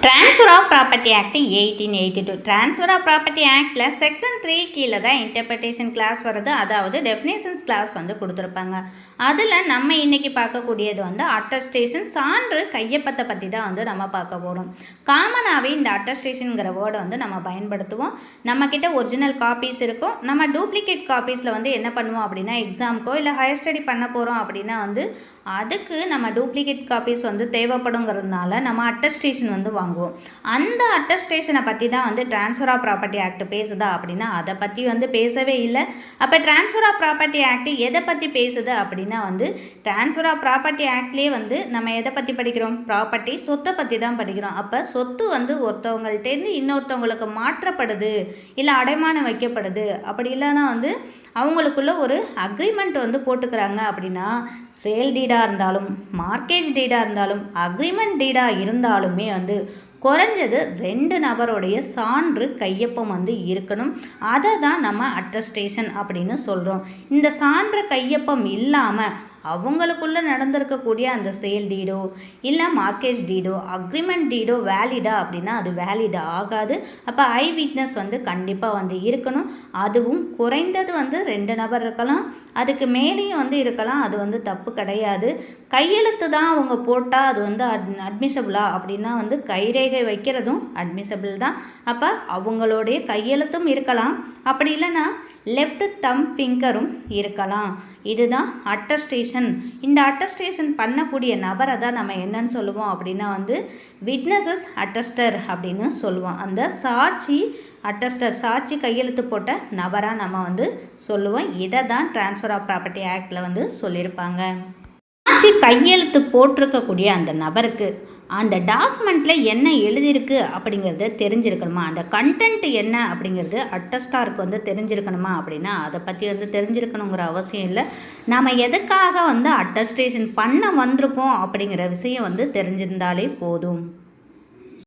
Transfer of property act 1882 transfer of property ஆக்டில் section 3 கீழே தான் இன்டர்பிரிட்டேஷன் கிளாஸ் வருது. அதாவது டெஃபினேஷன்ஸ் கிளாஸ் கொடுத்துருப்பாங்க. அதில் நம்ம இன்றைக்கி பார்க்கக்கூடியது அட்டஸ்டேஷன், சான்று கையொப்பத்தை பற்றி தான் நம்ம பார்க்க போகிறோம். காமனாகவே இந்த அட்டஸ்டேஷனுங்கிற வேர்டை நம்ம பயன்படுத்துவோம். நம்மக்கிட்ட ஒரிஜினல் காப்பீஸ் இருக்கும். நம்ம டூப்ளிகேட் காப்பீஸில் என்ன பண்ணுவோம் அப்படின்னா, எக்ஸாமுக்கோ இல்லை ஹையர் ஸ்டடி பண்ண போகிறோம் அப்படின்னா அதுக்கு நம்ம டூப்ளிகேட் காப்பீஸ் தேவைப்படுங்கிறதுனால நம்ம அட்டஸ்டேஷன் வாங்குவோம். அந்த அட்டஸ்டேஷனை பற்றி தான் ட்ரான்ஸ்ஃபர் ஆஃப் ப்ராப்பர்ட்டி ஆக்ட் பேசுதா அப்படின்னா அதை பற்றி பேசவே இல்லை. அப்போ ட்ரான்ஸ்ஃபர் ஆஃப் ப்ராப்பர்ட்டி ஆக்ட் எதை பற்றி பேசுது அப்படின்னா ட்ரான்ஸ்ஃபர் ஆஃப் ப்ராப்பர்ட்டி ஆக்ட்லேயே நம்ம எதை பற்றி படிக்கிறோம்? ப்ராப்பர்ட்டி, சொத்தை பற்றி தான் படிக்கிறோம். அப்போ சொத்து ஒருத்தவங்கள்ட்டேருந்து இன்னொருத்தவங்களுக்கு மாற்றப்படுது, இல்லை அடைமானம் வைக்கப்படுது, அப்படி இல்லைன்னா அவங்களுக்குள்ள ஒரு அக்ரிமெண்ட் போட்டுக்கிறாங்க அப்படின்னா, சேல் டீடாக இருந்தாலும் மார்க்கேஜ் டீடாக இருந்தாலும் அக்ரிமெண்ட் டீடாக இருந்தாலுமே குறைஞ்சது 2 நபருடைய சான்று கையொப்பம் இருக்கணும். அதை தான் நம்ம அட்டஸ்டேஷன் அப்படின்னு சொல்கிறோம். இந்த சான்று கையொப்பம் இல்லாமல் அவங்களுக்குள்ளே நடந்திருக்கக்கூடிய அந்த சேல் டீடோ இல்லை மார்க்கேஜ் டீடோ அக்ரிமெண்ட் டீடோ வேலிடா அப்படின்னா அது வேலிட் ஆகாது. அப்போ ஐ விட்னஸ் கண்டிப்பாக இருக்கணும். அதுவும் குறைந்தது 2 நபர் இருக்கலாம், அதுக்கு மேலேயும் இருக்கலாம். அது தப்பு கிடையாது. கையெழுத்து தான் அவங்க போட்டால் அது அட்மிசபிளா அப்படின்னா கைரேகை வைக்கிறதும் அட்மிசபிள் தான். அப்போ அவங்களுடைய கையெழுத்தும் இருக்கலாம், அப்படி இல்லைன்னா லெஃப்ட் தம் ஃபிங்கரும் இருக்கலாம். இதுதான் அட்டஸ்டேஷன். இந்த அட்டஸ்டேஷன் பண்ணக்கூடிய நபரை தான் நம்ம என்னன்னு சொல்லுவோம் அப்படின்னா விட்னஸஸ் அட்டஸ்டர் அப்படின்னு சொல்லுவோம். அந்த சாட்சி அட்டஸ்டர், சாட்சி கையெழுத்து போட்ட நபராக நம்ம சொல்லுவோம். இதை தான் ட்ரான்ஸ்ஃபர் ஆஃப் ப்ராப்பர்ட்டி ஆக்டில் சொல்லியிருப்பாங்க. சாட்சி கையெழுத்து போட்டிருக்கக்கூடிய அந்த நபருக்கு அந்த டாக்குமெண்ட்டில் என்ன எழுதியிருக்கு அப்படிங்கிறது தெரிஞ்சிருக்கணுமா? அந்த கண்டென்ட் என்ன அப்படிங்கிறது அட்டஸ்டாருக்கு தெரிஞ்சிருக்கணுமா அப்படின்னா அதை பற்றி தெரிஞ்சிருக்கணுங்கிற அவசியம் இல்லை. நம்ம எதுக்காக அட்டஸ்டேஷன் பண்ண வந்திருக்கோம் அப்படிங்கிற விஷயம் தெரிஞ்சிருந்தாலே போதும்.